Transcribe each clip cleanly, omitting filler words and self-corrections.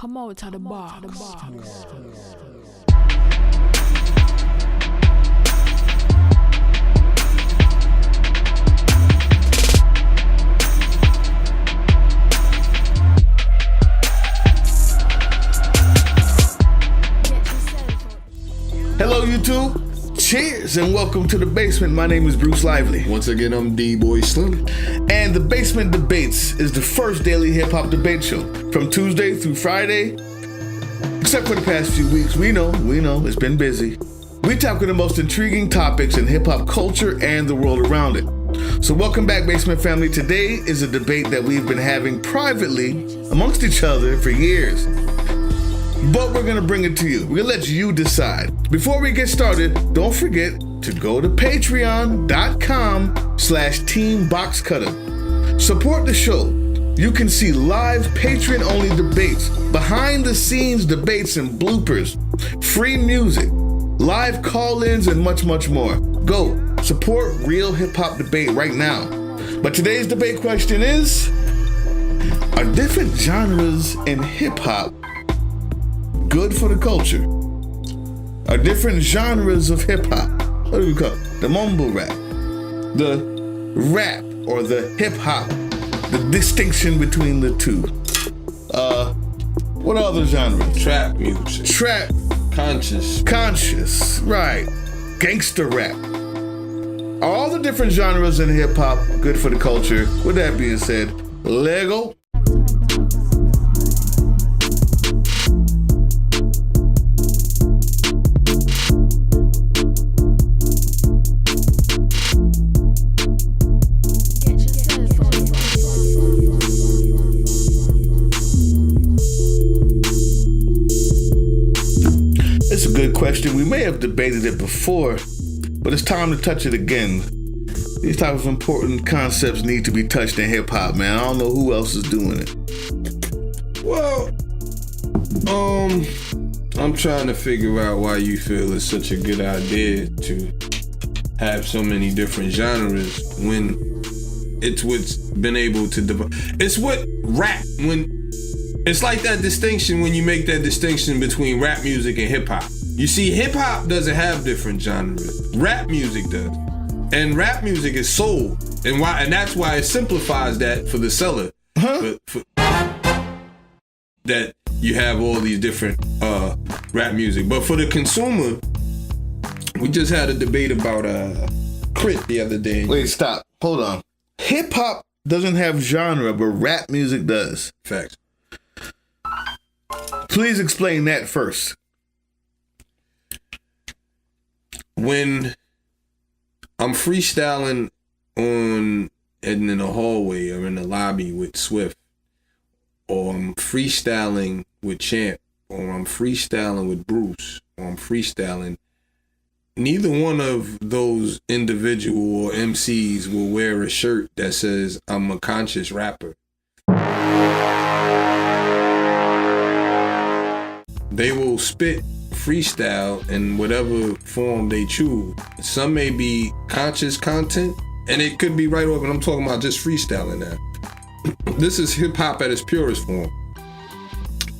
Come out of the bar. Hello, YouTube. Cheers and welcome to The Basement. My name is Bruce Lively. Once again, I'm D-Boy Slim. And The Basement Debates is the first daily hip-hop debate show from Tuesday through Friday. Except for the past few weeks, we know, it's been busy. We tackle the most intriguing topics in hip-hop culture and the world around it. So welcome back, Basement family. Today is a debate that we've been having privately amongst each other for years. But we're gonna bring it to you. We're gonna let you decide. Before we get started, don't forget to go to patreon.com/teamboxcutter. Support the show. You can see live patron-only debates, behind-the-scenes debates and bloopers, free music, live call-ins, and much, much more. Go support real hip-hop debate right now. But today's debate question is, are different genres in hip-hop good for the culture? Are different genres of hip-hop, what do we call it? The mumble rap, the rap, or the hip-hop, the distinction between the two. What other genres? Trap music. Trap. Conscious. Right. Gangster rap. Are all the different genres in hip-hop good for the culture? With that being said, Lego. It's a good question. We may have debated it before, but it's time to touch it again. These type of important concepts need to be touched in hip-hop, man. I don't know who else is doing it. Well, I'm trying to figure out why you feel it's such a good idea to have so many different genres when it's what's been able to it's what rap, when it's like that distinction when you make that distinction between rap music and hip-hop. You see, hip-hop doesn't have different genres. Rap music does. And rap music is soul. And that's why it simplifies that for the seller. That you have all these different rap music. But for the consumer, we just had a debate about Crit the other day. Wait, stop. Hold on. Hip-hop doesn't have genre, but rap music does. Facts. Please explain that first. When I'm freestyling in the hallway or in the lobby with Swift, or I'm freestyling with Champ, or I'm freestyling with Bruce, or I'm freestyling, neither one of those individual or MCs will wear a shirt that says I'm a conscious rapper. They will spit freestyle in whatever form they choose. Some may be conscious content, and it could be right off, and I'm talking about just freestyling now. This is hip hop at its purest form.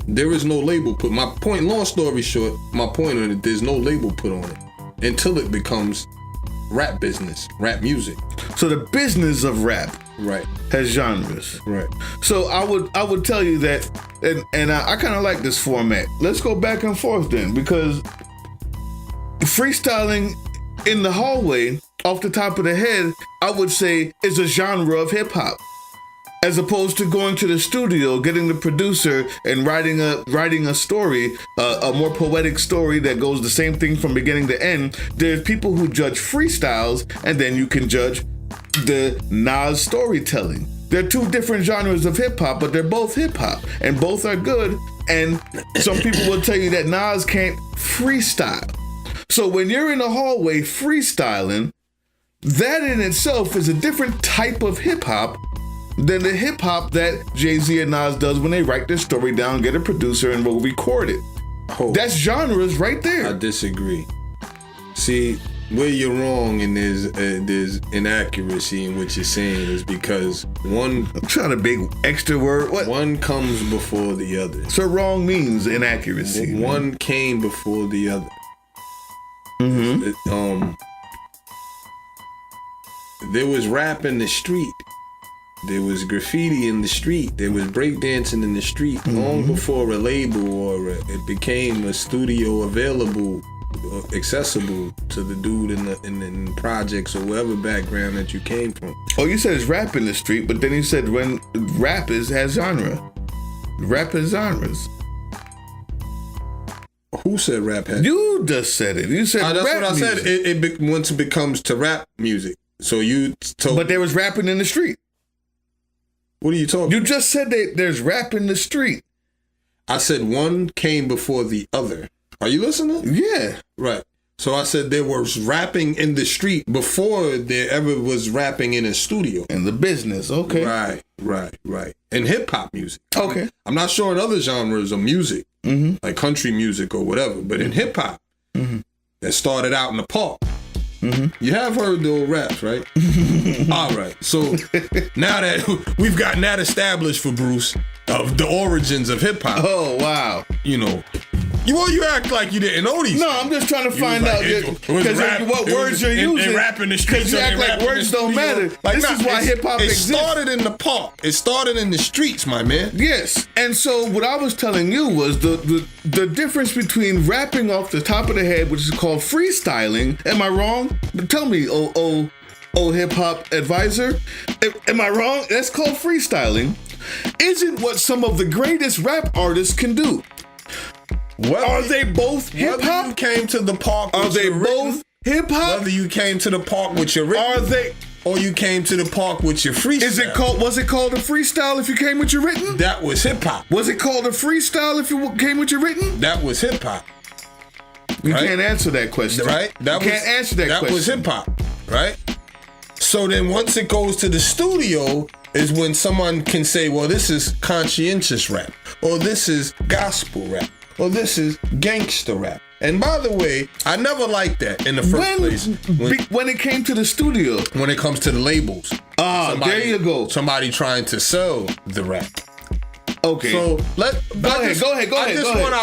There is no label put. My point, long story short, my point on it, there's no label put on it until it becomes rap business, rap music. So the business of rap, right, has genres. Right. So I would tell you that, and I kind of like this format. Let's go back and forth then, because freestyling in the hallway off the top of the head, I would say is a genre of hip hop. As opposed to going to the studio, getting the producer and writing a story, a more poetic story that goes the same thing from beginning to end. There's people who judge freestyles, and then you can judge the Nas storytelling. They're two different genres of hip hop, but they're both hip hop, and both are good. And some people will tell you that Nas can't freestyle. So when you're in the hallway freestyling, that in itself is a different type of hip hop than the hip hop that Jay-Z and Nas does when they write their story down, get a producer, and will record it. That's genres right there. I disagree. See, where you're wrong and there's inaccuracy in what you're saying is because one. I'm trying to big extra word. What? One comes before the other. So wrong means inaccuracy. One came before the other. There was rap in the street. There was graffiti in the street. There was breakdancing in the street long before a label or it became a studio available, accessible to the dude in the projects or whatever background that you came from. Oh, you said it's rap in the street, but then you said when rap has genre. Rap has genres. Who said rap has? You just said it. You said that's rap what I music. said. It once it becomes to rap music. So you told. But there was rapping in the street. What are you talking? You just said that there's rap in the street. I said one came before the other. Are you listening? Yeah. Right. So I said there was rapping in the street before there ever was rapping in a studio. In the business, okay. Right. And hip hop music. Okay. I'm not sure in other genres of music, like country music or whatever, but in hip hop, that started out in the park. You have heard the old raps, right? All right. So now that we've gotten that established for Bruce of the origins of hip hop. Oh, wow. You know, you act like you didn't know these. No, I'm just trying to find out what words you're using. And rap in the streets. Because you act like words don't matter. Like, this is why hip hop exists. It started in the park. It started in the streets, my man. Yes. And so what I was telling you was the difference between rapping off the top of the head, which is called freestyling. Am I wrong? Tell me, hip hop advisor. Am I wrong? That's called freestyling. Isn't what some of the greatest rap artists can do. Are they both hip hop? Whether you came to the park Are with they your both hip hop? Whether you came to the park with your written, Are they? Or you came to the park with your freestyle. Was it called a freestyle if you came with your written? That was hip hop. Was it called a freestyle if you came with your written? That was hip hop. You can't answer that question. Right? Can't answer that question. That was hip hop. Right? So then once it goes to the studio is when someone can say, well, this is conscientious rap, or this is gospel rap, or this is gangster rap. And by the way, I never liked that in the first place. When it came to the studio. When it comes to the labels. There you go. Somebody trying to sell the rap. Okay. So go ahead. I just want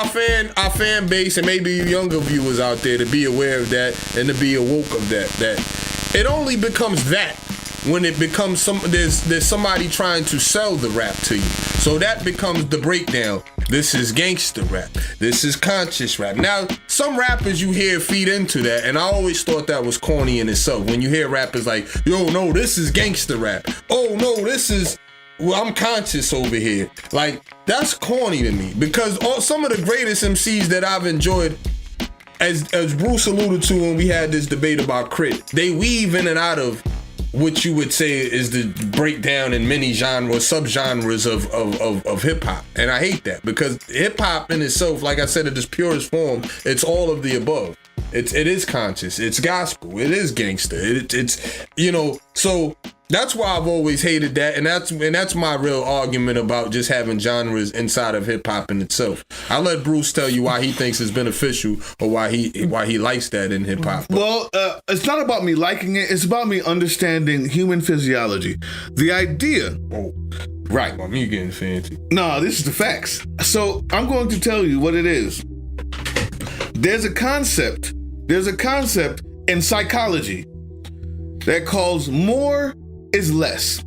our fan base and maybe younger viewers out there to be aware of that and to be awoke of that. That it only becomes that when it becomes there's somebody trying to sell the rap to you. So that becomes the breakdown. This is gangster rap. This is conscious rap. Now, some rappers you hear feed into that, and I always thought that was corny in itself. When you hear rappers like, yo, no, this is gangster rap. Oh, no, this is, well, I'm conscious over here. Like, that's corny to me because some of the greatest MCs that I've enjoyed, as Bruce alluded to when we had this debate about Crit, they weave in and out of what you would say is the breakdown in many genres, subgenres of hip hop. And I hate that because hip hop in itself, like I said, in its purest form, it's all of the above. It is conscious, it's gospel, it is gangster, it's so that's why I've always hated that, and that's my real argument about just having genres inside of hip hop in itself. I'll let Bruce tell you why he thinks it's beneficial or why he likes that in hip hop. Well, it's not about me liking it, it's about me understanding human physiology. The idea. Right. Well, me getting fancy. No, this is the facts. So I'm going to tell you what it is. There's a concept in psychology that calls more is less.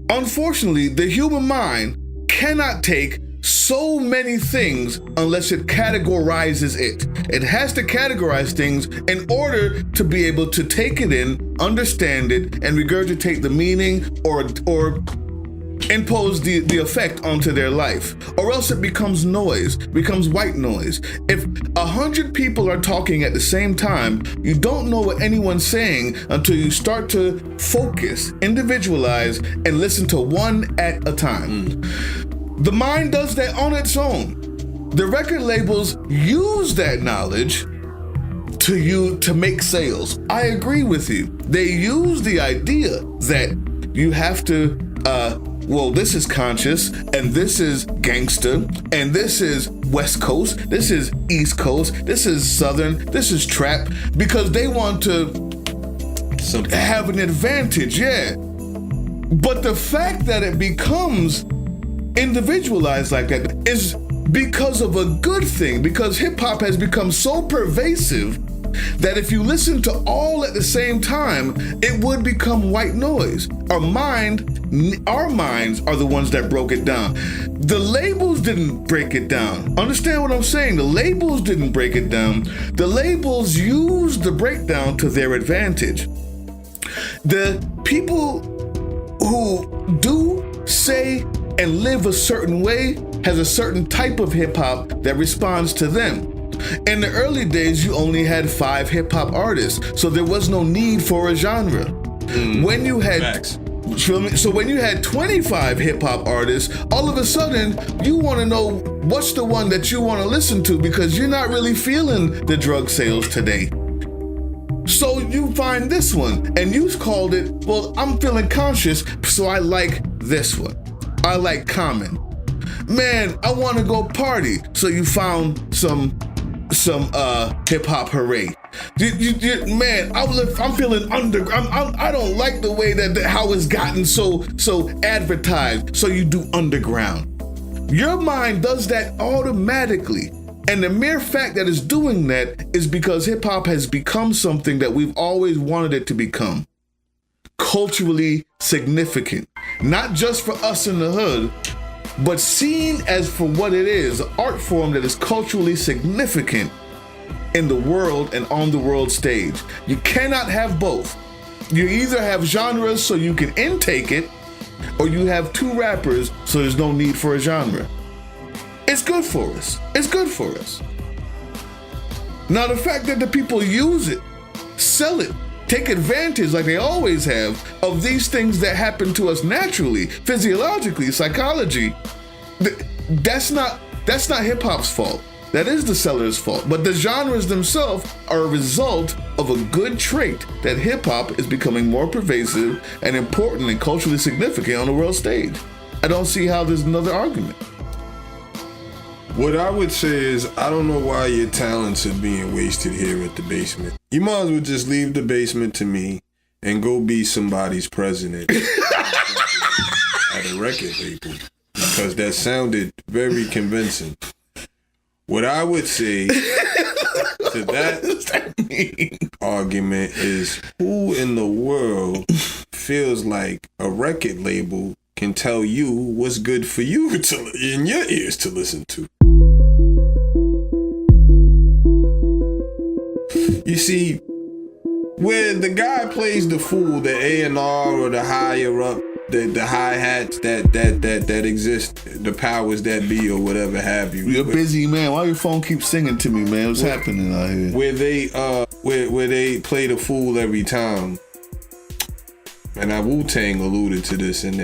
Unfortunately, the human mind cannot take so many things unless it categorizes it. It has to categorize things in order to be able to take it in, understand it, and regurgitate the meaning or impose the effect onto their life, or else it becomes noise, becomes white noise. If 100 people are talking at the same time, you don't know what anyone's saying until you start to focus, individualize, and listen to one at a time. The mind does that on its own. The record labels use that knowledge to make sales. I agree with you. They use the idea that you have to well, this is conscious, and this is gangster, and this is West Coast, this is East Coast, this is Southern, this is trap, because they want to have an advantage, yeah. But the fact that it becomes individualized like that is because of a good thing, because hip hop has become so pervasive that if you listen to all at the same time, it would become white noise. Our minds are the ones that broke it down. The labels didn't break it down. Understand what I'm saying? The labels didn't break it down. The labels used the breakdown to their advantage. The people who do, say, and live a certain way has a certain type of hip hop that responds to them. In the early days, you only had 5 hip hop artists, so there was no need for a genre. When you had Facts. So when you had 25 hip hop artists, all of a sudden you want to know what's the one that you want to listen to, because you're not really feeling the drug sales today. So you find this one and you called it, well, I'm feeling conscious, so I like this one. I like Common. Man, I want to go party. So you found some hip hop hooray. Man, I'm feeling I don't like the way that how it's gotten so advertised. So you do underground. Your mind does that automatically. And the mere fact that it's doing that is because hip hop has become something that we've always wanted it to become. Culturally significant. Not just for us in the hood, but seen as for what it is, an art form that is culturally significant in the world and on the world stage. You cannot have both. You either have genres so you can intake it, or you have 2 rappers so there's no need for a genre. It's good for us. It's good for us. Now, the fact that the people use it, sell it, take advantage like they always have of these things that happen to us naturally, physiologically, psychology, that's not hip hop's fault. That is the seller's fault. But the genres themselves are a result of a good trait that hip hop is becoming more pervasive and important and culturally significant on the world stage. I don't see how there's another argument. What I would say is, I don't know why your talents are being wasted here at the basement. You might as well just leave the basement to me and go be somebody's president at a record label, because that sounded very convincing. What I would say to that argument is, who in the world feels like a record label can tell you what's good for you in your ears to listen to? You see, where the guy plays the fool, the A&R or the higher up, the hi-hats that exist, the powers that be or whatever have you. You're busy, man. Why your phone keeps singing to me, man? What's happening out here? Where they play the fool every time. And Wu-Tang alluded to this, and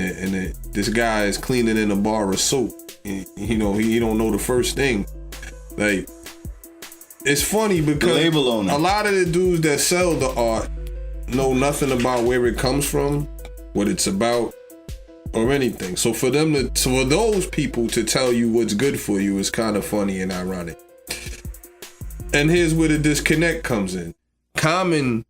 this guy is cleaning in a bar of soap. And, he don't know the first thing. Like, it's funny because a lot of the dudes that sell the art know nothing about where it comes from, what it's about, or anything. So for those people to tell you what's good for you is kind of funny and ironic. And here's where the disconnect comes in. Common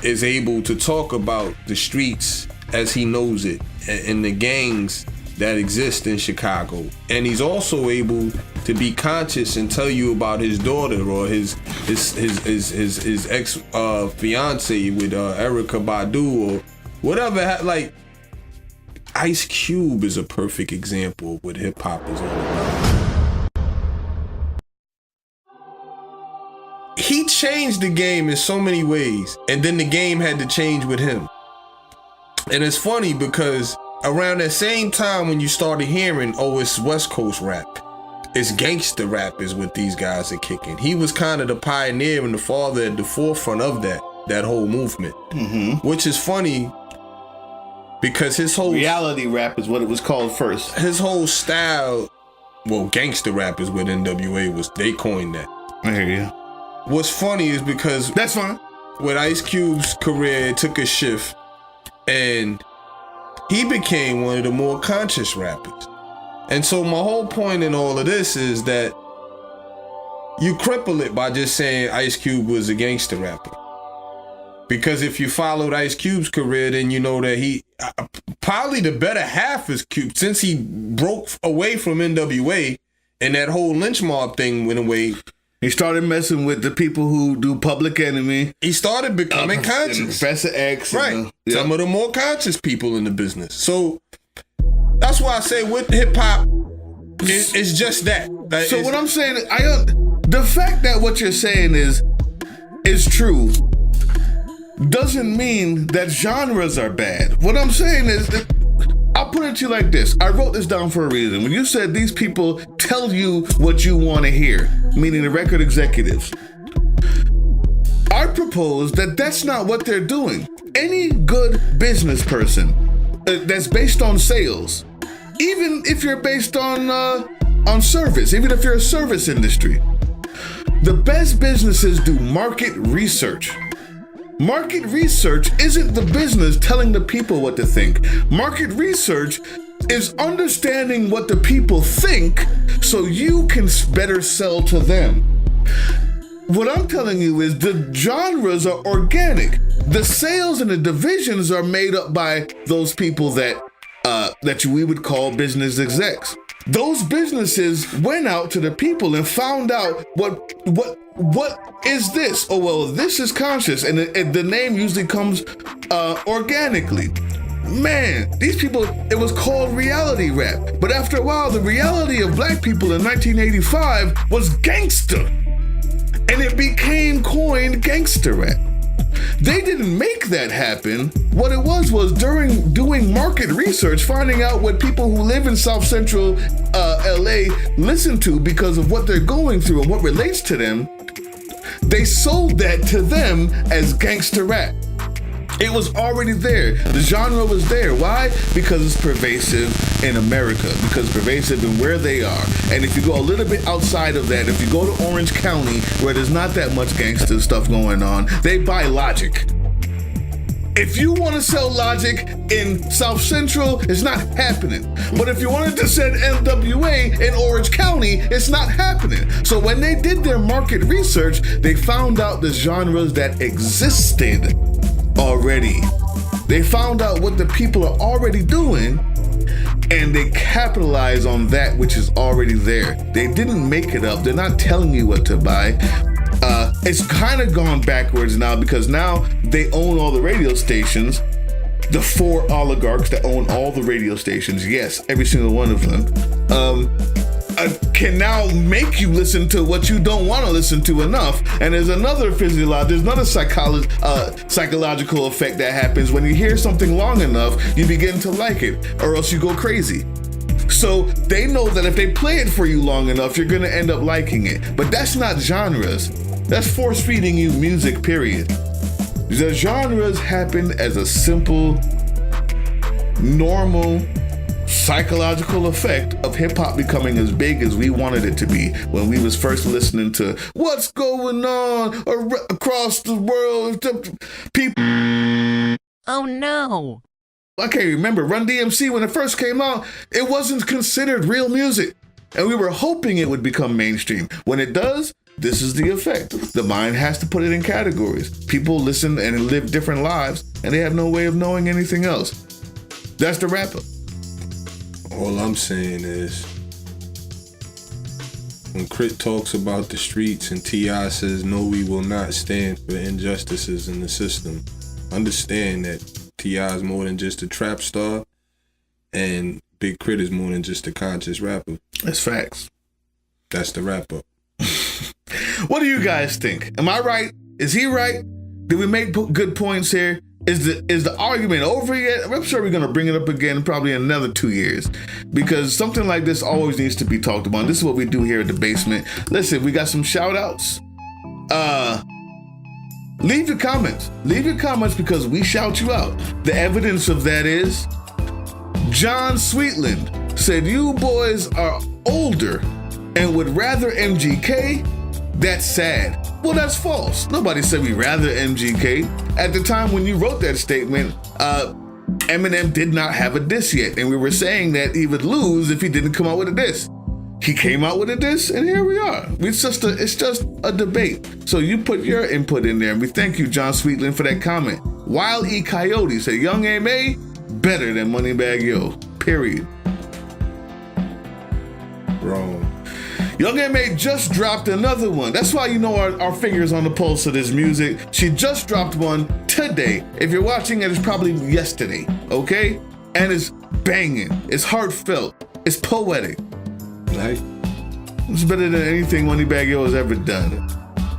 is able to talk about the streets as he knows it and the gangs that exist in Chicago. And he's also able to be conscious and tell you about his daughter or his ex fiance with Erykah Badu or whatever. Like, Ice Cube is a perfect example of what hip hop is all about. He changed the game in so many ways, and then the game had to change with him. And it's funny because around that same time when you started hearing, oh, it's West Coast rap, it's gangster rap is what these guys are kicking. He was kind of the pioneer and the father at the forefront of that whole movement. Mm-hmm. Which is funny because his whole... reality rap is what it was called first. His whole style, well, gangster rap is what NWA was. They coined that. I hear you. What's funny is because... That's fine. with Ice Cube's career, it took a shift, and he became one of the more conscious rappers. And so my whole point in all of this is that you cripple it by just saying Ice Cube was a gangster rapper. Because if you followed Ice Cube's career, then you know that he probably the better half is Cube, since he broke away from NWA and that whole lynch mob thing went away. He started messing with the people who do Public Enemy. He started becoming conscious. Professor X. Right. Some of the more conscious people in the business. So that's why I say with hip hop, it's just that. So what I'm saying, the fact that what you're saying is true doesn't mean that genres are bad. What I'm saying is, I'll put it to you like this. I wrote this down for a reason. When you said these people tell you what you want to hear, meaning the record executives, I propose that that's not what they're doing. Any good business person that's based on sales, even if you're based on service, even if you're a service industry, the best businesses do market research. Market research isn't the business telling the people what to think. Market research is understanding what the people think so you can better sell to them. What I'm telling you is the genres are organic. The sales and the divisions are made up by those people that we would call business execs. Those businesses went out to the people and found out what is this? Oh, well, this is conscious. And the name usually comes organically. Man, these people, it was called reality rap. But after a while, the reality of black people in 1985 was gangster. And it became coined gangster rap. They didn't make that happen. What it was during doing market research, finding out what people who live in South Central LA listen to because of what they're going through and what relates to them, they sold that to them as gangster rap. It was already there. The genre was there. Why? Because it's pervasive in America, because it's pervasive in where they are. And if you go a little bit outside of that, if you go to Orange County, where there's not that much gangster stuff going on, they buy Logic. If you want to sell Logic in South Central, it's not happening. But if you wanted to sell NWA in Orange County, it's not happening. So when they did their market research, they found out the genres that existed already. They found out what the people are already doing, and they capitalize on that which is already there. They didn't make it up. They're not telling you what to buy. It's kind of gone backwards now, because now they own all the radio stations. The four oligarchs that own all the radio stations, yes, every single one of them, can now make you listen to what you don't want to listen to enough. And there's another psychological effect that happens when you hear something long enough, you begin to like it, or else you go crazy. So they know that if they play it for you long enough, you're gonna end up liking it. But that's not genres. That's force feeding you music, period. The genres happen as a simple, normal, psychological effect of hip-hop becoming as big as we wanted it to be when we was first listening to what's going on across the world. People. Oh no. I can't remember. Run DMC, when it first came out, it wasn't considered real music. And we were hoping it would become mainstream. When it does, this is the effect. The mind has to put it in categories. People listen and live different lives, and they have no way of knowing anything else. That's the rapper. All I'm saying is, when Crit talks about the streets and T.I. says, no, we will not stand for injustices in the system, understand that T.I. is more than just a trap star, and Big Crit is more than just a conscious rapper. That's facts. That's the wrap-up. What do you guys think? Am I right? Is he right? Did we make good points here? Is the argument over yet? I'm sure we're going to bring it up again probably in another 2 years, because something like this always needs to be talked about. This is what we do here at the basement. Listen, we got some shout outs. Leave your comments. Leave your comments, because we shout you out. The evidence of that is John Sweetland said, you boys are older and would rather MGK. That's sad. Well, that's false. Nobody said we rather MGK. At the time when you wrote that statement, Eminem did not have a diss yet, and we were saying that he would lose if he didn't come out with a diss. He came out with a diss, and here we are. It's just a debate. So you put your input in there, and we thank you, John Sweetland, for that comment. Wild E. Coyote said, Young M.A. better than Moneybagg Yo, period. Wrong. Young M.A. just dropped another one. That's why you know our fingers on the pulse of this music. She just dropped one today. If you're watching it, it's probably yesterday, okay? And it's banging. It's heartfelt. It's poetic. Nice. It's better than anything Moneybagg Yo has ever done.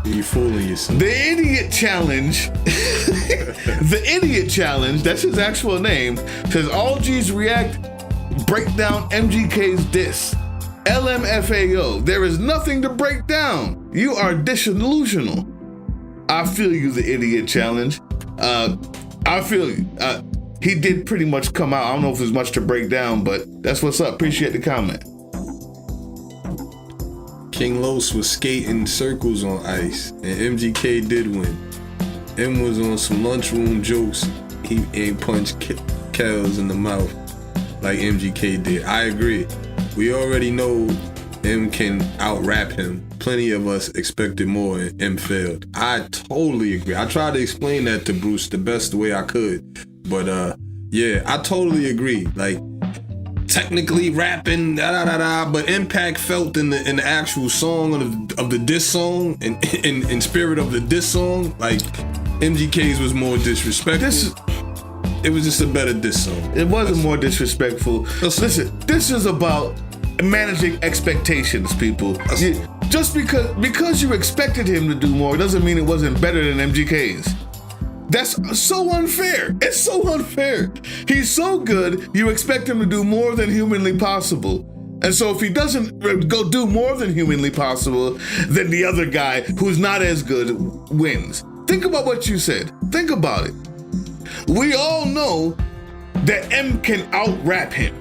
You fooling yourself. The Idiot Challenge, the Idiot Challenge, that's his actual name, says all G's react, break down MGK's diss. LMFAO, there is nothing to break down. You are disillusional. I feel you, the Idiot Challenge. I feel you. He did pretty much come out. I don't know if there's much to break down, but that's what's up. Appreciate the comment. King Los was skating circles on ice, and MGK did win. M was on some lunchroom jokes. He ain't punched Kells in the mouth like MGK did. I agree. We already know M can out-rap him. Plenty of us expected more, and M failed. I totally agree. I tried to explain that to Bruce the best way I could. But yeah, I totally agree. Like, technically rapping, but impact felt in the actual song of the diss song, and in spirit of the diss song, like MGK's was more disrespectful. It was just a better diss song. It wasn't more disrespectful. Listen, this is about managing expectations, people. Just because you expected him to do more doesn't mean it wasn't better than MGK's. That's so unfair. It's so unfair. He's so good, you expect him to do more than humanly possible. And so if he doesn't go do more than humanly possible, then the other guy who's not as good wins. Think about what you said. Think about it. We all know that M can out-rap him.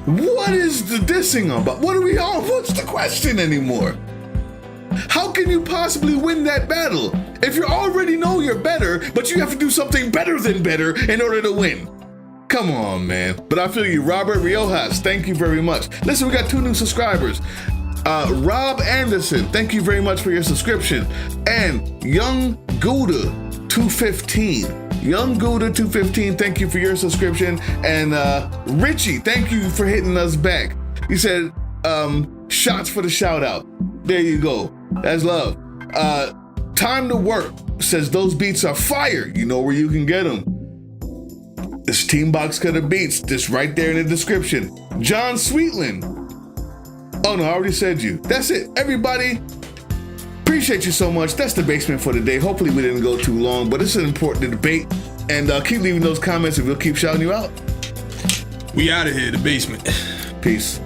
What is the dissing about? What's the question anymore? How can you possibly win that battle if you already know you're better, but you have to do something better than better in order to win? Come on, man. But I feel you. Robert Riojas, thank you very much. Listen, we got 2 new subscribers. Rob Anderson, thank you very much for your subscription. And Young Gouda 215. Young Gouda 215, thank you for your subscription. And Richie, thank you for hitting us back. He said, shots for the shout out. There you go. That's love. Time to Work says those beats are fire. You know where you can get them. This Team Box Cutter Beats, this right there in the description. John Sweetland. Oh no, I already said you. That's it. Everybody, appreciate you so much. That's the basement for today. Hopefully we didn't go too long, but it's an important debate. And keep leaving those comments and we'll keep shouting you out. We out of here, the basement. Peace.